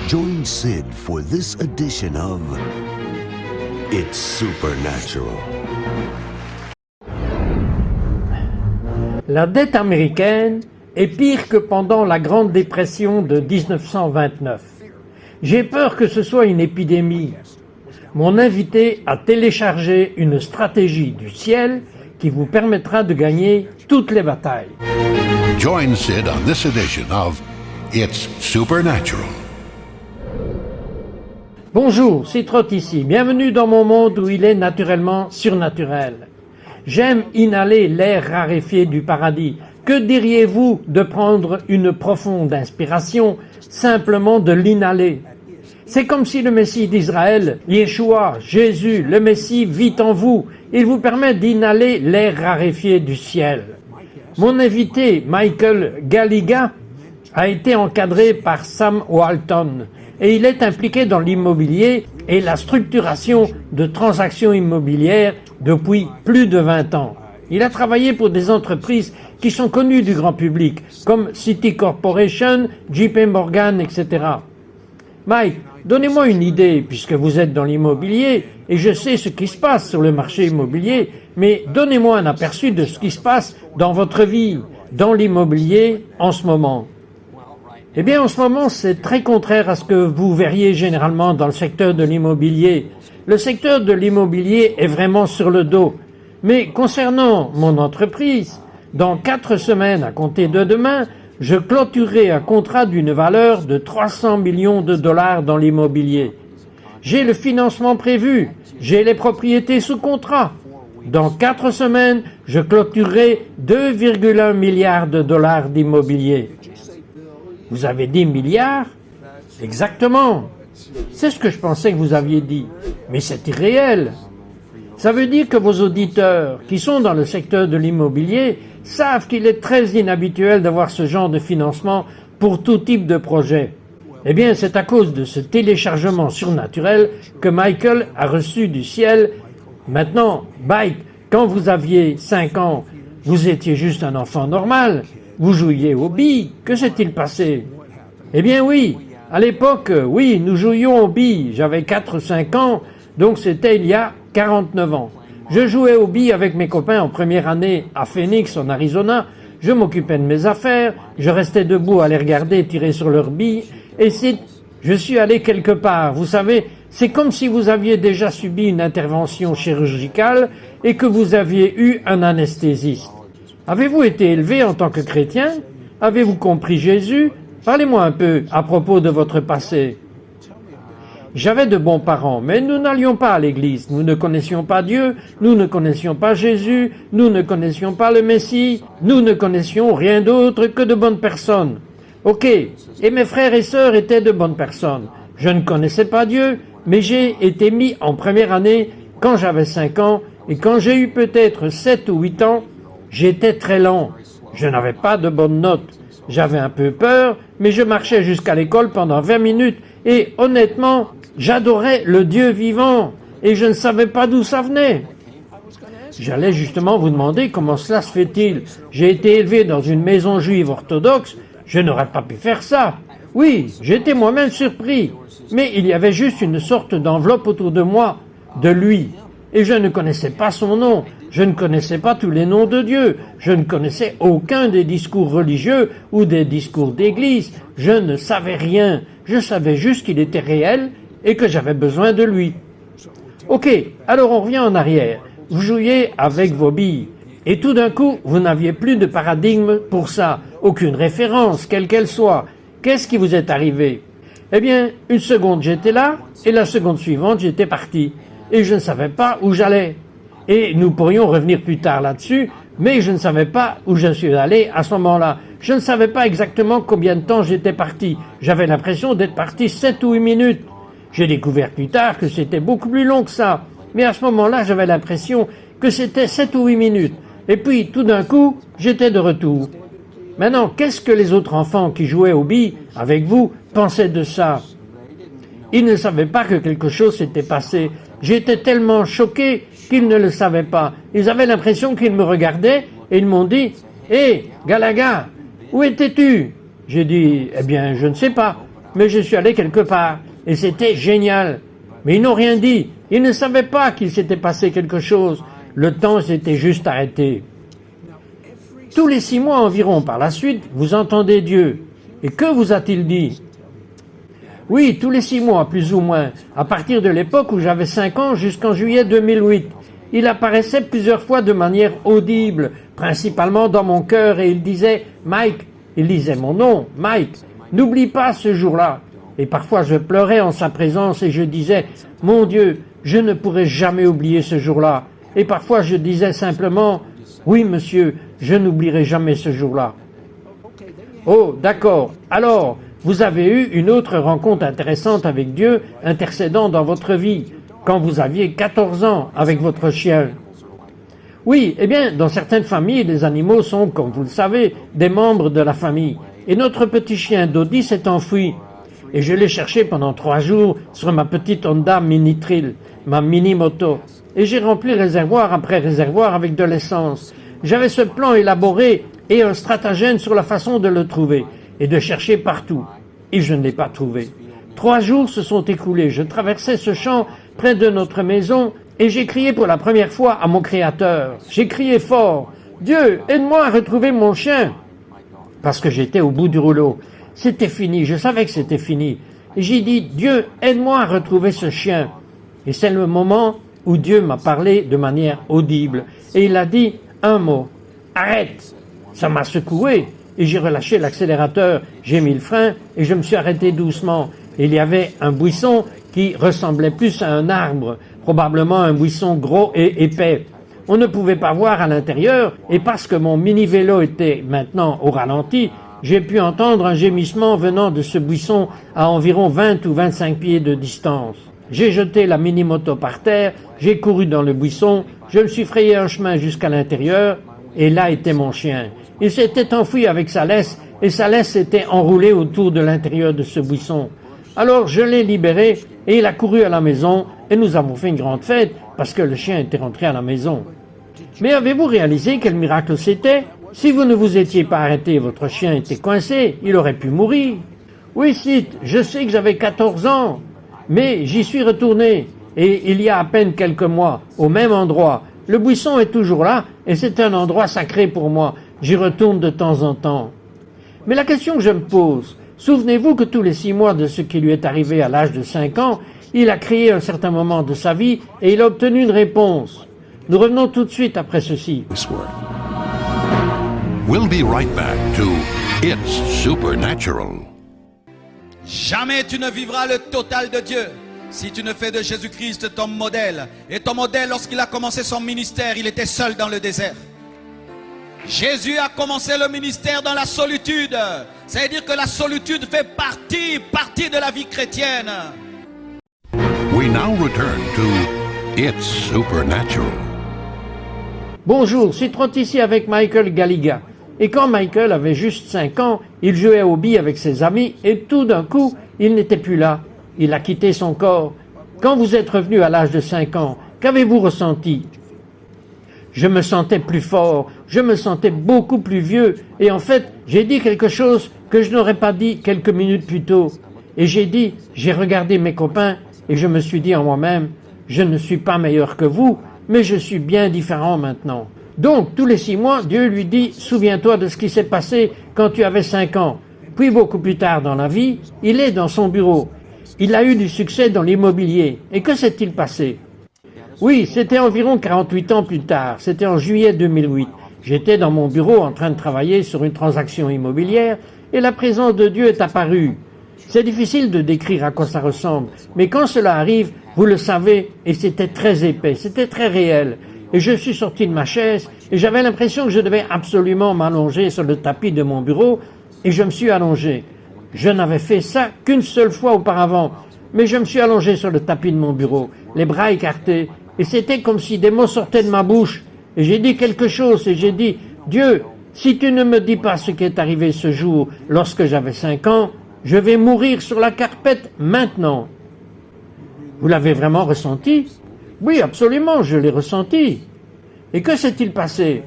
Join Sid for this edition of It's Supernatural. La dette américaine est pire que pendant la Grande Dépression de 1929. J'ai peur que ce soit une épidémie. Mon invité a téléchargé une stratégie du ciel qui vous permettra de gagner toutes les batailles. Join Sid on this edition of It's Supernatural. Bonjour, c'est Trott ici. Bienvenue dans mon monde où il est naturellement surnaturel. J'aime inhaler l'air raréfié du paradis. Que diriez-vous de prendre une profonde inspiration, simplement de l'inhaler? C'est comme si le Messie d'Israël, Yeshua, Jésus, le Messie vit en vous. Il vous permet d'inhaler l'air raréfié du ciel. Mon invité, Michael Galiga, a été encadré par Sam Walton et il est impliqué dans l'immobilier et la structuration de transactions immobilières depuis plus de 20 ans. Il a travaillé pour des entreprises qui sont connues du grand public, comme City Corporation, JP Morgan, etc. Mike, donnez-moi une idée, puisque vous êtes dans l'immobilier, et je sais ce qui se passe sur le marché immobilier, mais donnez-moi un aperçu de ce qui se passe dans votre vie, dans l'immobilier, en ce moment. Eh bien, en ce moment, c'est très contraire à ce que vous verriez généralement dans le secteur de l'immobilier. Le secteur de l'immobilier est vraiment sur le dos. Mais concernant mon entreprise, dans 4 semaines à compter de demain, je clôturerai un contrat d'une valeur de 300 millions de dollars dans l'immobilier. J'ai le financement prévu, j'ai les propriétés sous contrat. Dans 4 semaines, je clôturerai 2,1 milliards de dollars d'immobilier. Vous avez dit milliards? Exactement. C'est ce que je pensais que vous aviez dit. Mais c'est irréel. Ça veut dire que vos auditeurs, qui sont dans le secteur de l'immobilier, savent qu'il est très inhabituel d'avoir ce genre de financement pour tout type de projet. Eh bien, c'est à cause de ce téléchargement surnaturel que Michael a reçu du ciel. Maintenant, Mike, quand vous aviez 5 ans, vous étiez juste un enfant normal. Vous jouiez aux billes. Que s'est-il passé? Eh bien oui, à l'époque, oui, nous jouions aux billes. J'avais 4 ou 5 ans, donc c'était il y a 49 ans. Je jouais aux billes avec mes copains en première année à Phoenix, en Arizona. Je m'occupais de mes affaires, je restais debout à les regarder tirer sur leurs billes, et je suis allé quelque part. Vous savez, c'est comme si vous aviez déjà subi une intervention chirurgicale et que vous aviez eu un anesthésiste. Avez-vous été élevé en tant que chrétien? Avez-vous compris Jésus? Parlez-moi un peu à propos de votre passé. J'avais de bons parents, mais nous n'allions pas à l'église. Nous ne connaissions pas Dieu, nous ne connaissions pas Jésus, nous ne connaissions pas le Messie, nous ne connaissions rien d'autre que de bonnes personnes. Ok, et mes frères et sœurs étaient de bonnes personnes. Je ne connaissais pas Dieu, mais j'ai été mis en première année quand j'avais 5 ans, et quand j'ai eu peut-être 7 ou 8 ans, j'étais très lent. Je n'avais pas de bonnes notes. J'avais un peu peur, mais je marchais jusqu'à l'école pendant 20 minutes et honnêtement, j'adorais le Dieu vivant et je ne savais pas d'où ça venait. J'allais justement vous demander comment cela se fait-il. J'ai été élevé dans une maison juive orthodoxe, je n'aurais pas pu faire ça. Oui, j'étais moi-même surpris, mais il y avait juste une sorte d'enveloppe autour de moi, de lui. Et je ne connaissais pas son nom, je ne connaissais pas tous les noms de Dieu, je ne connaissais aucun des discours religieux ou des discours d'église, je ne savais rien, je savais juste qu'il était réel et que j'avais besoin de lui. Ok, alors on revient en arrière, vous jouiez avec vos billes, et tout d'un coup, vous n'aviez plus de paradigme pour ça, aucune référence, quelle qu'elle soit. Qu'est-ce qui vous est arrivé? Eh bien, une seconde j'étais là, et la seconde suivante j'étais parti. Et je ne savais pas où j'allais. Et nous pourrions revenir plus tard là-dessus, mais je ne savais pas où je suis allé à ce moment-là. Je ne savais pas exactement combien de temps j'étais parti. J'avais l'impression d'être parti 7 ou 8 minutes. J'ai découvert plus tard que c'était beaucoup plus long que ça. Mais à ce moment-là, j'avais l'impression que c'était 7 ou 8 minutes. Et puis, tout d'un coup, j'étais de retour. Maintenant, qu'est-ce que les autres enfants qui jouaient aux billes avec vous pensaient de ça? Ils ne savaient pas que quelque chose s'était passé. J'étais tellement choqué qu'ils ne le savaient pas. Ils avaient l'impression qu'ils me regardaient et ils m'ont dit « Hé, Galaga, où étais-tu » J'ai dit « Eh bien, je ne sais pas. » mais je suis allé quelque part, et c'était génial. Mais ils n'ont rien dit, ils ne savaient pas qu'il s'était passé quelque chose, le temps s'était juste arrêté. Tous les 6 mois environ par la suite, vous entendez Dieu. Et que vous a-t-il dit? Oui, tous les 6 mois, plus ou moins, à partir de l'époque où j'avais 5 ans jusqu'en juillet 2008. Il apparaissait plusieurs fois de manière audible, principalement dans mon cœur, et il disait « Mike », il disait mon nom, « Mike, n'oublie pas ce jour-là ». Et parfois je pleurais en sa présence et je disais « Mon Dieu, je ne pourrai jamais oublier ce jour-là ». Et parfois je disais simplement « Oui, monsieur, je n'oublierai jamais ce jour-là ». Oh, d'accord. Alors, vous avez eu une autre rencontre intéressante avec Dieu intercédant dans votre vie, quand vous aviez 14 ans avec votre chien. Oui, eh bien, dans certaines familles, les animaux sont, comme vous le savez, des membres de la famille. Et notre petit chien Dodi s'est enfui. Et je l'ai cherché pendant 3 jours sur ma petite Honda Mini Trail, ma mini-moto. Et j'ai rempli réservoir après réservoir avec de l'essence. J'avais ce plan élaboré et un stratagème sur la façon de le trouver et de chercher partout. Et je ne l'ai pas trouvé. 3 jours se sont écoulés. Je traversais ce champ près de notre maison et j'ai crié pour la première fois à mon Créateur. J'ai crié fort. « Dieu, aide-moi à retrouver mon chien !» Parce que j'étais au bout du rouleau. C'était fini, je savais que c'était fini. Et j'ai dit « Dieu, aide-moi à retrouver ce chien !» Et c'est le moment où Dieu m'a parlé de manière audible. Et il a dit un mot. « Arrête !» Ça m'a secoué et j'ai relâché l'accélérateur. J'ai mis le frein et je me suis arrêté doucement. Et il y avait un buisson qui ressemblait plus à un arbre, probablement un buisson gros et épais. On ne pouvait pas voir à l'intérieur, et parce que mon mini-vélo était maintenant au ralenti, j'ai pu entendre un gémissement venant de ce buisson à environ 20 ou 25 pieds de distance. J'ai jeté la mini-moto par terre, j'ai couru dans le buisson, je me suis frayé un chemin jusqu'à l'intérieur, et là était mon chien. Il s'était enfui avec sa laisse, et sa laisse s'était enroulée autour de l'intérieur de ce buisson. Alors je l'ai libéré et il a couru à la maison et nous avons fait une grande fête parce que le chien était rentré à la maison. Mais avez-vous réalisé quel miracle c'était? Si vous ne vous étiez pas arrêté, votre chien était coincé, il aurait pu mourir. Oui, Sid, je sais que j'avais 14 ans, mais j'y suis retourné et il y a à peine quelques mois, au même endroit. Le buisson est toujours là et c'est un endroit sacré pour moi. J'y retourne de temps en temps. Mais la question que je me pose, souvenez-vous que tous les 6 mois de ce qui lui est arrivé à l'âge de 5 ans, il a crié un certain moment de sa vie et il a obtenu une réponse. Nous revenons tout de suite après ceci. We'll be right back to It's Supernatural. Jamais tu ne vivras le total de Dieu si tu ne fais de Jésus-Christ ton modèle. Et ton modèle, lorsqu'il a commencé son ministère, il était seul dans le désert. Jésus a commencé le ministère dans la solitude. C'est-à-dire que la solitude fait partie de la vie chrétienne. We now return to It's Supernatural. Bonjour, c'est Trott ici avec Michael Galiga. Et quand Michael avait juste 5 ans, il jouait au billes avec ses amis et tout d'un coup, il n'était plus là. Il a quitté son corps. Quand vous êtes revenu à l'âge de 5 ans, qu'avez-vous ressenti? Je me sentais plus fort, je me sentais beaucoup plus vieux et en fait, j'ai dit quelque chose que je n'aurais pas dit quelques minutes plus tôt. Et j'ai regardé mes copains et je me suis dit en moi-même, je ne suis pas meilleur que vous, mais je suis bien différent maintenant. Donc, tous les 6 mois, Dieu lui dit, souviens-toi de ce qui s'est passé quand tu avais 5 ans. Puis beaucoup plus tard dans la vie, il est dans son bureau. Il a eu du succès dans l'immobilier. Et que s'est-il passé? Oui, c'était environ 48 ans plus tard. C'était en juillet 2008. J'étais dans mon bureau en train de travailler sur une transaction immobilière et la présence de Dieu est apparue. C'est difficile de décrire à quoi ça ressemble, mais quand cela arrive, vous le savez, et c'était très épais, c'était très réel. Et je suis sorti de ma chaise et j'avais l'impression que je devais absolument m'allonger sur le tapis de mon bureau et je me suis allongé. Je n'avais fait ça qu'une seule fois auparavant, mais je me suis allongé sur le tapis de mon bureau, les bras écartés, et c'était comme si des mots sortaient de ma bouche. Et j'ai dit quelque chose et j'ai dit, Dieu, si tu ne me dis pas ce qui est arrivé ce jour lorsque j'avais 5 ans, je vais mourir sur la carpette maintenant. Vous l'avez vraiment ressenti? Oui, absolument, je l'ai ressenti. Et que s'est-il passé?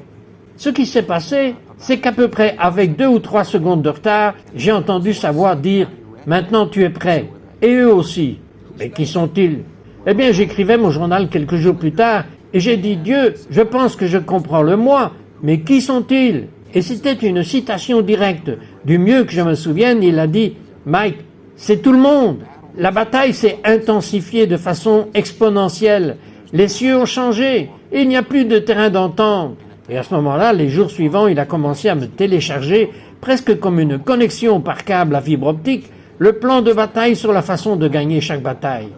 Ce qui s'est passé, c'est qu'à peu près avec 2 ou 3 secondes de retard, j'ai entendu sa voix dire « Maintenant tu es prêt. Et eux aussi. Mais qui sont-ils? Eh bien, j'écrivais mon journal quelques jours plus tard et j'ai dit, Dieu, je pense que je comprends le moi, mais qui sont-ils? Et c'était une citation directe. Du mieux que je me souvienne, il a dit, Mike, c'est tout le monde. La bataille s'est intensifiée de façon exponentielle. Les cieux ont changé et il n'y a plus de terrain d'entente. Et à ce moment-là, les jours suivants, il a commencé à me télécharger, presque comme une connexion par câble à fibre optique, le plan de bataille sur la façon de gagner chaque bataille.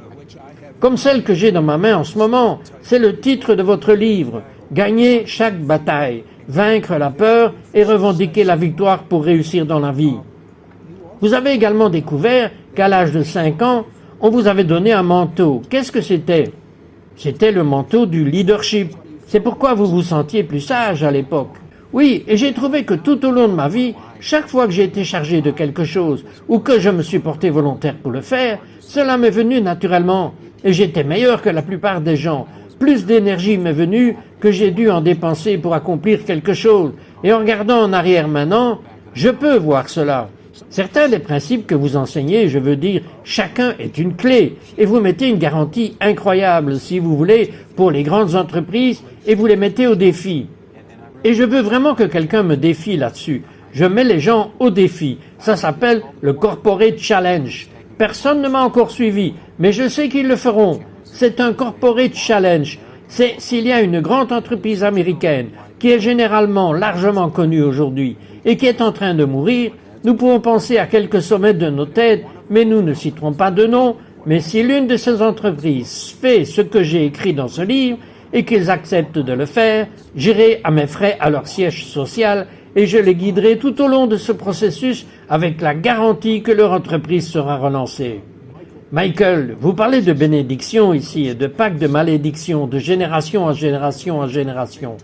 Comme celle que j'ai dans ma main en ce moment, c'est le titre de votre livre, « Gagner chaque bataille, vaincre la peur et revendiquer la victoire pour réussir dans la vie ». Vous avez également découvert qu'à l'âge de 5 ans, on vous avait donné un manteau. Qu'est-ce que c'était? C'était le manteau du leadership. C'est pourquoi vous vous sentiez plus sage à l'époque. Oui, et j'ai trouvé que tout au long de ma vie, chaque fois que j'ai été chargé de quelque chose ou que je me suis porté volontaire pour le faire, cela m'est venu naturellement et j'étais meilleur que la plupart des gens. Plus d'énergie m'est venue que j'ai dû en dépenser pour accomplir quelque chose. Et en regardant en arrière maintenant, je peux voir cela. Certains des principes que vous enseignez, je veux dire, chacun est une clé et vous mettez une garantie incroyable, si vous voulez, pour les grandes entreprises et vous les mettez au défi. Et je veux vraiment que quelqu'un me défie là-dessus. Je mets les gens au défi. Ça s'appelle le Corporate Challenge. Personne ne m'a encore suivi, mais je sais qu'ils le feront. C'est un Corporate Challenge. C'est s'il y a une grande entreprise américaine qui est généralement largement connue aujourd'hui et qui est en train de mourir, nous pouvons penser à quelques sommets de nos têtes, mais nous ne citerons pas de nom. Mais si l'une de ces entreprises fait ce que j'ai écrit dans ce livre et qu'ils acceptent de le faire, j'irai à mes frais à leur siège social et je les guiderai tout au long de ce processus avec la garantie que leur entreprise sera relancée. Michael, vous parlez de bénédiction ici et de pacte de malédiction de génération en génération en génération.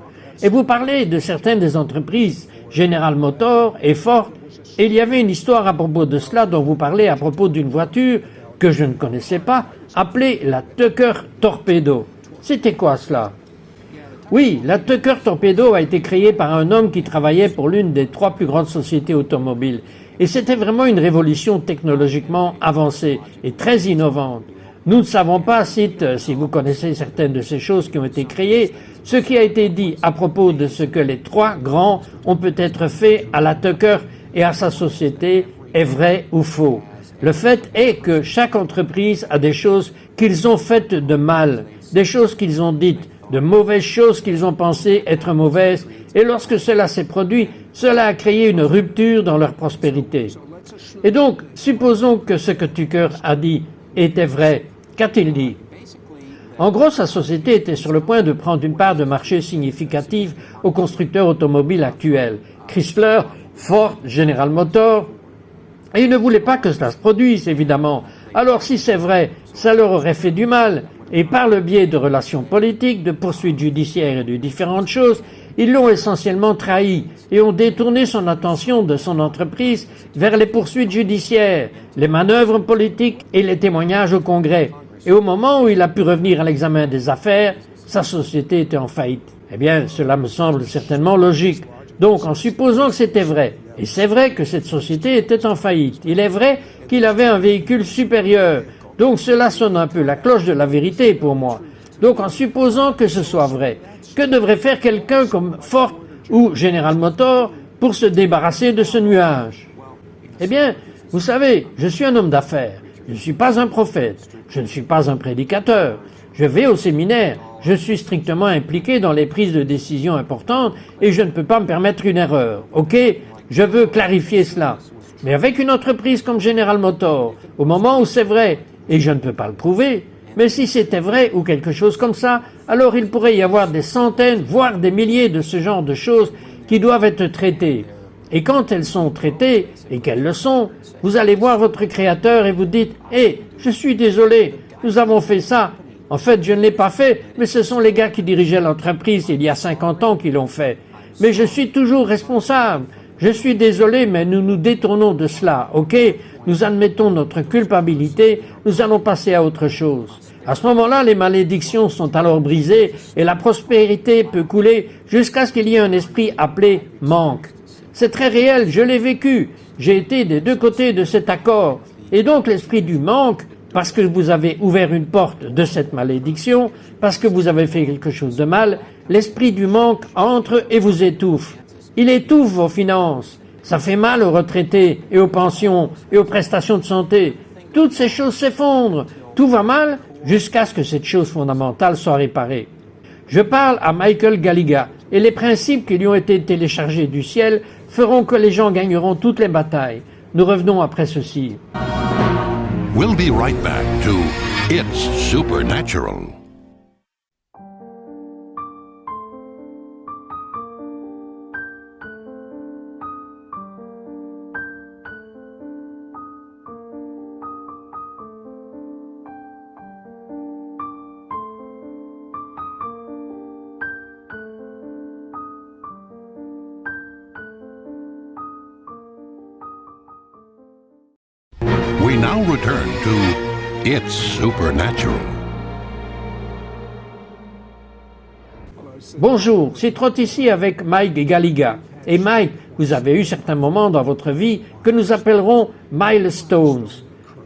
Et vous parlez de certaines des entreprises, General Motors et Ford. Et il y avait une histoire à propos de cela dont vous parlez à propos d'une voiture que je ne connaissais pas, appelée la Tucker Torpedo. C'était quoi cela? Oui, la Tucker Torpedo a été créée par un homme qui travaillait pour l'une des 3 plus grandes sociétés automobiles. Et c'était vraiment une révolution technologiquement avancée et très innovante. Nous ne savons pas, si vous connaissez certaines de ces choses qui ont été créées, ce qui a été dit à propos de ce que les 3 grands ont peut-être fait à la Tucker et à sa société est vrai ou faux. Le fait est que chaque entreprise a des choses qu'ils ont faites de mal, des choses qu'ils ont dites, de mauvaises choses qu'ils ont pensées être mauvaises, et lorsque cela s'est produit, cela a créé une rupture dans leur prospérité. Et donc, supposons que ce que Tucker a dit était vrai. Qu'a-t-il dit? En gros, sa société était sur le point de prendre une part de marché significative aux constructeurs automobiles actuels. Chrysler, Ford, General Motors, et il ne voulait pas que cela se produise, évidemment. Alors si c'est vrai, ça leur aurait fait du mal, et par le biais de relations politiques, de poursuites judiciaires et de différentes choses, ils l'ont essentiellement trahi et ont détourné son attention de son entreprise vers les poursuites judiciaires, les manœuvres politiques et les témoignages au Congrès. Et au moment où il a pu revenir à l'examen des affaires, sa société était en faillite. Eh bien, cela me semble certainement logique. Donc, en supposant que c'était vrai, et c'est vrai que cette société était en faillite, il est vrai qu'il avait un véhicule supérieur. Donc, cela sonne un peu la cloche de la vérité pour moi. Donc, en supposant que ce soit vrai, que devrait faire quelqu'un comme Ford ou General Motors pour se débarrasser de ce nuage? Eh bien, vous savez, je suis un homme d'affaires. Je ne suis pas un prophète. Je ne suis pas un prédicateur. Je vais au séminaire. Je suis strictement impliqué dans les prises de décisions importantes et je ne peux pas me permettre une erreur. Ok? Je veux clarifier cela. Mais avec une entreprise comme General Motors, au moment où c'est vrai, et je ne peux pas le prouver, mais si c'était vrai ou quelque chose comme ça, alors il pourrait y avoir des centaines, voire des milliers de ce genre de choses qui doivent être traitées. Et quand elles sont traitées, et qu'elles le sont, vous allez voir votre créateur et vous dites « Hé, je suis désolé, nous avons fait ça. En fait, je ne l'ai pas fait, mais ce sont les gars qui dirigeaient l'entreprise il y a 50 ans qui l'ont fait. Mais je suis toujours responsable. Je suis désolé, mais nous nous détournons de cela, ok? Nous admettons notre culpabilité, nous allons passer à autre chose. » À ce moment-là, les malédictions sont alors brisées et la prospérité peut couler jusqu'à ce qu'il y ait un esprit appelé manque. C'est très réel, je l'ai vécu. J'ai été des 2 côtés de cet accord. Et donc l'esprit du manque, parce que vous avez ouvert une porte de cette malédiction, parce que vous avez fait quelque chose de mal, l'esprit du manque entre et vous étouffe. Il étouffe vos finances. Ça fait mal aux retraités et aux pensions et aux prestations de santé. Toutes ces choses s'effondrent. Tout va mal jusqu'à ce que cette chose fondamentale soit réparée. Je parle à Michael Galiga et les principes qui lui ont été téléchargés du ciel feront que les gens gagneront toutes les batailles. Nous revenons après ceci. We'll be right back to It's Supernatural. We now return to It's Supernatural. Bonjour, c'est Trott ici avec Mike Galiga. Et Mike, vous avez eu certains moments dans votre vie que nous appellerons milestones.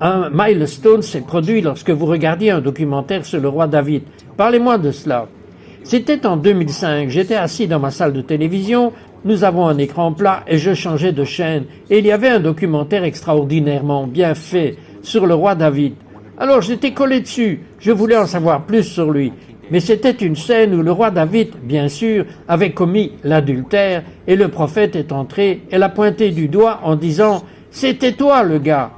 Un milestone s'est produit lorsque vous regardiez un documentaire sur le roi David. Parlez-moi de cela. C'était en 2005, j'étais assis dans ma salle de télévision, nous avons un écran plat et je changeais de chaîne. Et il y avait un documentaire extraordinairement bien fait sur le roi David. Alors j'étais collé dessus, je voulais en savoir plus sur lui. Mais c'était une scène où le roi David, bien sûr, avait commis l'adultère et le prophète est entré et l'a pointé du doigt en disant « C'était toi le gars !»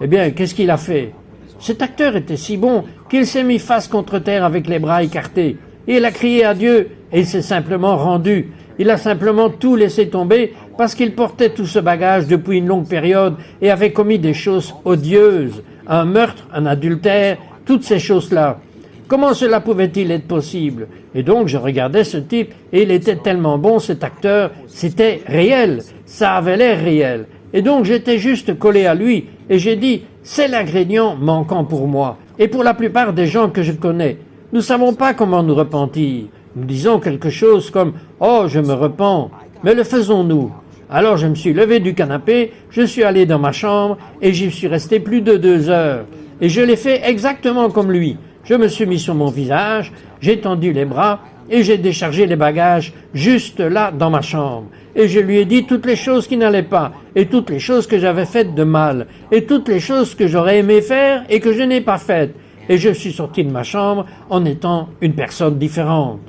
Eh bien, qu'est-ce qu'il a fait? Cet acteur était si bon qu'il s'est mis face contre terre avec les bras écartés. Et il a crié à Dieu et il s'est simplement rendu. Il a simplement tout laissé tomber parce qu'il portait tout ce bagage depuis une longue période et avait commis des choses odieuses, un meurtre, un adultère, toutes ces choses-là. Comment cela pouvait-il être possible? Et donc je regardais ce type et il était tellement bon cet acteur, c'était réel, ça avait l'air réel. Et donc j'étais juste collé à lui et j'ai dit, c'est l'ingrédient manquant pour moi et pour la plupart des gens que je connais. Nous ne savons pas comment nous repentir. Nous disons quelque chose comme « Oh, je me repens », mais le faisons-nous? Alors je me suis levé du canapé, je suis allé dans ma chambre et j'y suis resté plus de 2 heures. Et je l'ai fait exactement comme lui. Je me suis mis sur mon visage, j'ai tendu les bras et j'ai déchargé les bagages juste là dans ma chambre. Et je lui ai dit toutes les choses qui n'allaient pas, et toutes les choses que j'avais faites de mal, et toutes les choses que j'aurais aimé faire et que je n'ai pas faites. Et je suis sorti de ma chambre en étant une personne différente.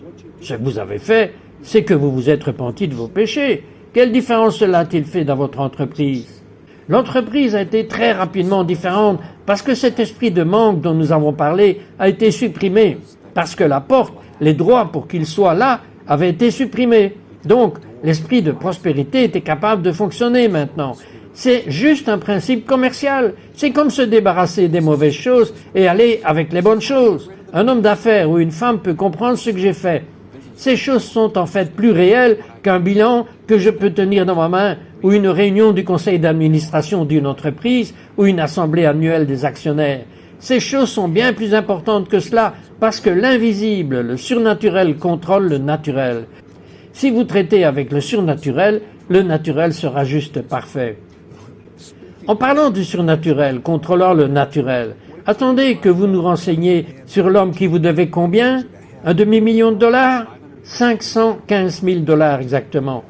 Ce que vous avez fait, c'est que vous vous êtes repenti de vos péchés. Quelle différence cela a-t-il fait dans votre entreprise? L'entreprise a été très rapidement différente parce que cet esprit de manque dont nous avons parlé a été supprimé, parce que la porte, les droits pour qu'il soit là, avaient été supprimés. Donc, l'esprit de prospérité était capable de fonctionner maintenant. C'est juste un principe commercial. C'est comme se débarrasser des mauvaises choses et aller avec les bonnes choses. Un homme d'affaires ou une femme peut comprendre ce que j'ai fait. Ces choses sont en fait plus réelles qu'un bilan que je peux tenir dans ma main ou une réunion du conseil d'administration d'une entreprise ou une assemblée annuelle des actionnaires. Ces choses sont bien plus importantes que cela parce que l'invisible, le surnaturel contrôle le naturel. Si vous traitez avec le surnaturel, le naturel sera juste parfait. En parlant du surnaturel, contrôlant le naturel, attendez que vous nous renseigniez sur l'homme qui vous devait combien? $1 demi-million? 515 000 $ exactement.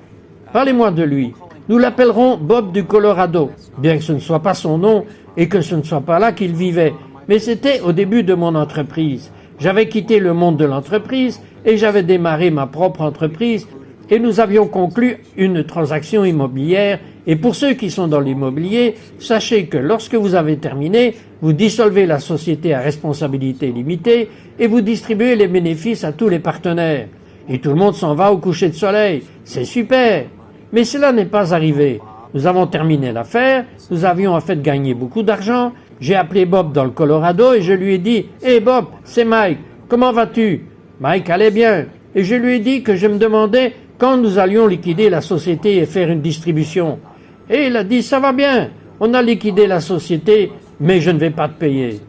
Parlez-moi de lui. Nous l'appellerons Bob du Colorado, bien que ce ne soit pas son nom et que ce ne soit pas là qu'il vivait. Mais c'était au début de mon entreprise. J'avais quitté le monde de l'entreprise et j'avais démarré ma propre entreprise et nous avions conclu une transaction immobilière. Et pour ceux qui sont dans l'immobilier, sachez que lorsque vous avez terminé, vous dissolvez la société à responsabilité limitée et vous distribuez les bénéfices à tous les partenaires. Et tout le monde s'en va au coucher de soleil. C'est super. Mais cela n'est pas arrivé. Nous avons terminé l'affaire, nous avions en fait gagné beaucoup d'argent. J'ai appelé Bob dans le Colorado et je lui ai dit « Hey Bob, c'est Mike, comment vas-tu » Mike allait bien. Et je lui ai dit que je me demandais quand nous allions liquider la société et faire une distribution. Et il a dit « Ça va bien, on a liquidé la société, mais je ne vais pas te payer. »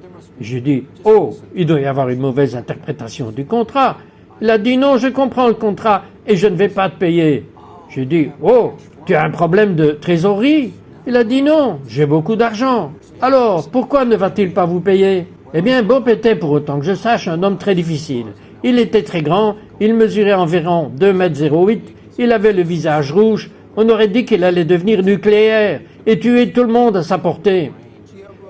J'ai dit « Oh, il doit y avoir une mauvaise interprétation du contrat. » Il a dit « Non, je comprends le contrat et je ne vais pas te payer. » J'ai dit « Oh, tu as un problème de trésorerie ?» Il a dit « Non, j'ai beaucoup d'argent. » Alors, pourquoi ne va-t-il pas vous payer? Eh bien, Bob était, pour autant que je sache, un homme très difficile. Il était très grand, il mesurait environ 2,08 m, il avait le visage rouge, on aurait dit qu'il allait devenir nucléaire et tuer tout le monde à sa portée.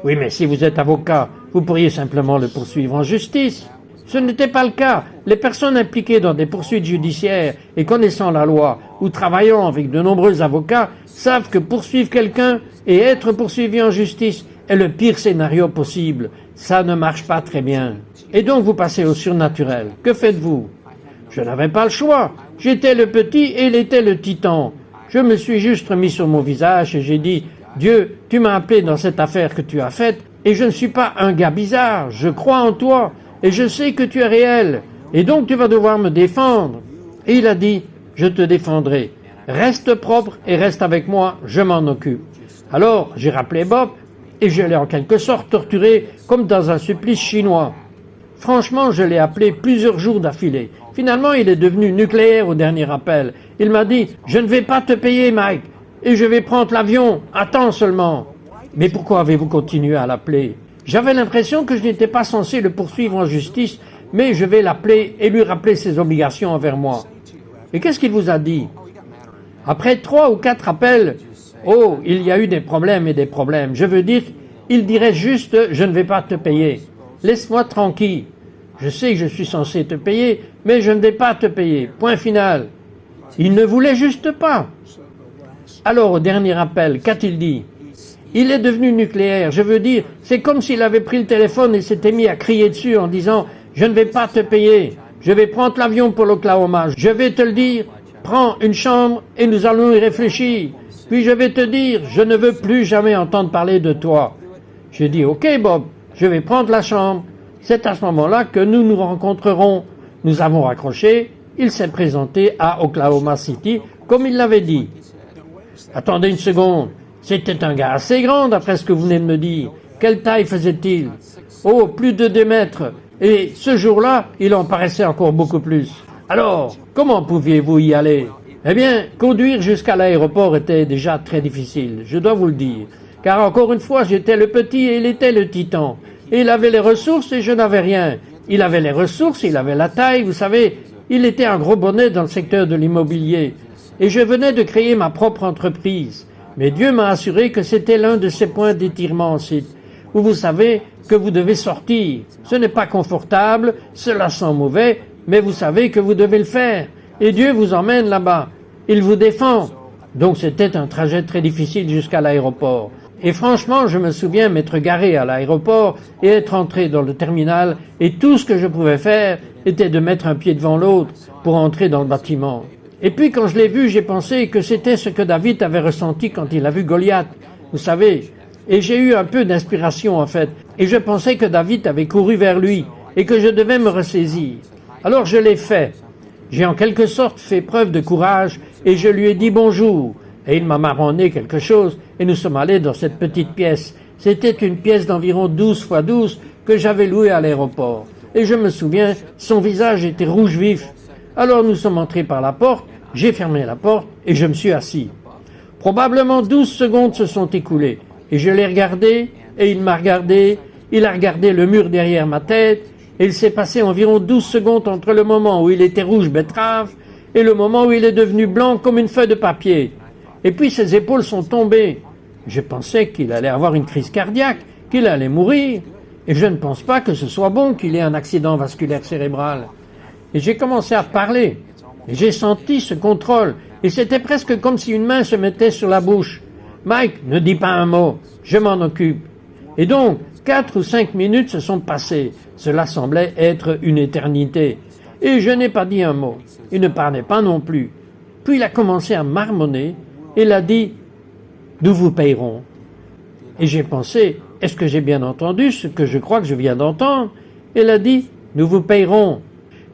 Oui, mais si vous êtes avocat, vous pourriez simplement le poursuivre en justice. Ce n'était pas le cas. Les personnes impliquées dans des poursuites judiciaires et connaissant la loi ou travaillant avec de nombreux avocats savent que poursuivre quelqu'un et être poursuivi en justice est le pire scénario possible. Ça ne marche pas très bien. Et donc vous passez au surnaturel. Que faites-vous? Je n'avais pas le choix. J'étais le petit et il était le titan. Je me suis juste remis sur mon visage et j'ai dit « Dieu, tu m'as appelé dans cette affaire que tu as faite et je ne suis pas un gars bizarre. Je crois en toi et je sais que tu es réel et donc tu vas devoir me défendre. » Et il a dit « Je te défendrai. Reste propre et reste avec moi, je m'en occupe. » Alors j'ai rappelé Bob et je l'ai en quelque sorte torturé comme dans un supplice chinois. Franchement, je l'ai appelé plusieurs jours d'affilée. Finalement, il est devenu nucléaire au dernier appel. Il m'a dit « Je ne vais pas te payer, Mike, et je vais prendre l'avion. Attends seulement. » Mais pourquoi avez-vous continué à l'appeler? J'avais l'impression que je n'étais pas censé le poursuivre en justice, mais je vais l'appeler et lui rappeler ses obligations envers moi. Et qu'est-ce qu'il vous a dit? Après 3 ou 4 appels, oh, il y a eu des problèmes et des problèmes. Je veux dire, il dirait juste « Je ne vais pas te payer. Laisse-moi tranquille. Je sais que je suis censé te payer, mais je ne vais pas te payer. Point final. » Il ne voulait juste pas. Alors, au dernier appel, qu'a-t-il dit? Il est devenu nucléaire. Je veux dire, c'est comme s'il avait pris le téléphone et s'était mis à crier dessus en disant « Je ne vais pas te payer. Je vais prendre l'avion pour l'Oklahoma. Je vais te le dire. Prends une chambre et nous allons y réfléchir. Puis je vais te dire, je ne veux plus jamais entendre parler de toi. » J'ai dit « Ok, Bob, je vais prendre la chambre. C'est à ce moment-là que nous nous rencontrerons. » Nous avons raccroché. Il s'est présenté à Oklahoma City, comme il l'avait dit. Attendez une seconde. C'était un gars assez grand, d'après ce que vous venez de me dire. Quelle taille faisait-il? Oh, plus de 2 mètres. Et ce jour-là, il en paraissait encore beaucoup plus. Alors, comment pouviez-vous y aller? Eh bien, conduire jusqu'à l'aéroport était déjà très difficile, je dois vous le dire. Car encore une fois, j'étais le petit et il était le titan. Et il avait les ressources et je n'avais rien. Il avait les ressources, il avait la taille, vous savez, il était un gros bonnet dans le secteur de l'immobilier. Et je venais de créer ma propre entreprise. Mais Dieu m'a assuré que c'était l'un de ces points d'étirement ensuite, où vous savez que vous devez sortir. Ce n'est pas confortable, cela sent mauvais, mais vous savez que vous devez le faire. Et Dieu vous emmène là-bas. Il vous défend. Donc c'était un trajet très difficile jusqu'à l'aéroport. Et franchement, je me souviens m'être garé à l'aéroport et être entré dans le terminal, et tout ce que je pouvais faire était de mettre un pied devant l'autre pour entrer dans le bâtiment. Et puis quand je l'ai vu, j'ai pensé que c'était ce que David avait ressenti quand il a vu Goliath, vous savez. Et j'ai eu un peu d'inspiration en fait, et je pensais que David avait couru vers lui, et que je devais me ressaisir. Alors je l'ai fait. J'ai en quelque sorte fait preuve de courage, et je lui ai dit bonjour. Et il m'a marronné quelque chose, et nous sommes allés dans cette petite pièce. C'était une pièce d'environ 12 x 12 que j'avais louée à l'aéroport. Et je me souviens, son visage était rouge vif. Alors nous sommes entrés par la porte, j'ai fermé la porte, et je me suis assis. Probablement 12 secondes se sont écoulées, et je l'ai regardé, et il m'a regardé, il a regardé le mur derrière ma tête, et il s'est passé environ 12 secondes entre le moment où il était rouge betterave et le moment où il est devenu blanc comme une feuille de papier. Et puis ses épaules sont tombées. Je pensais qu'il allait avoir une crise cardiaque, qu'il allait mourir, et je ne pense pas que ce soit bon qu'il ait un accident vasculaire cérébral. Et j'ai commencé à parler, et j'ai senti ce contrôle, et c'était presque comme si une main se mettait sur la bouche. « Mike, ne dis pas un mot, je m'en occupe. » Et donc, 4 ou 5 minutes se sont passées. Cela semblait être une éternité. Et je n'ai pas dit un mot. Il ne parlait pas non plus. Puis il a commencé à marmonner, et il a dit « Nous vous payerons. » Et j'ai pensé « Est-ce que j'ai bien entendu ce que je crois que je viens d'entendre ?» Il a dit « Nous vous payerons. »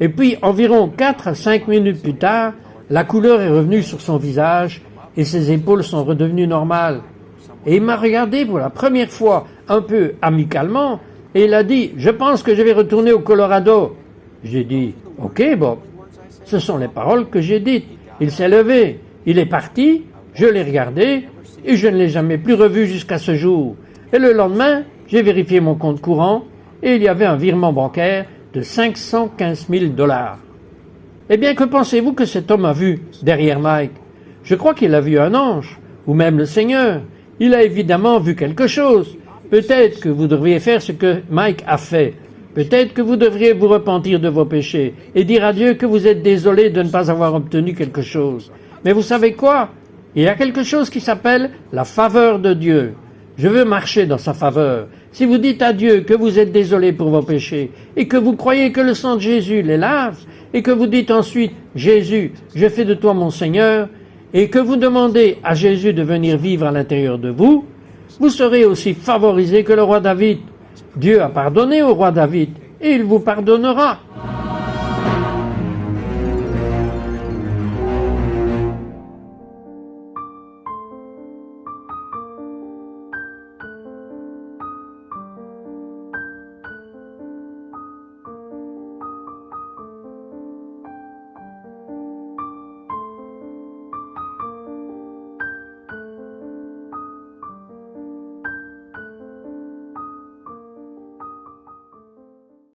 Et puis, environ 4 à 5 minutes plus tard, la couleur est revenue sur son visage et ses épaules sont redevenues normales. Et il m'a regardé pour la première fois, un peu amicalement, et il a dit « Je pense que je vais retourner au Colorado. » J'ai dit « Ok, Bob. » Ce sont les paroles que j'ai dites. Il s'est levé, il est parti, je l'ai regardé, et je ne l'ai jamais plus revu jusqu'à ce jour. Et le lendemain, j'ai vérifié mon compte courant et il y avait un virement bancaire de 515 000 $. Eh bien, que pensez-vous que cet homme a vu derrière Mike? Je crois qu'il a vu un ange, ou même le Seigneur. Il a évidemment vu quelque chose. Peut-être que vous devriez faire ce que Mike a fait. Peut-être que vous devriez vous repentir de vos péchés et dire à Dieu que vous êtes désolé de ne pas avoir obtenu quelque chose. Mais vous savez quoi? Il y a quelque chose qui s'appelle la faveur de Dieu. Je veux marcher dans sa faveur. Si vous dites à Dieu que vous êtes désolé pour vos péchés et que vous croyez que le sang de Jésus les lave et que vous dites ensuite « Jésus, je fais de toi mon Seigneur » et que vous demandez à Jésus de venir vivre à l'intérieur de vous, vous serez aussi favorisé que le roi David. Dieu a pardonné au roi David et il vous pardonnera.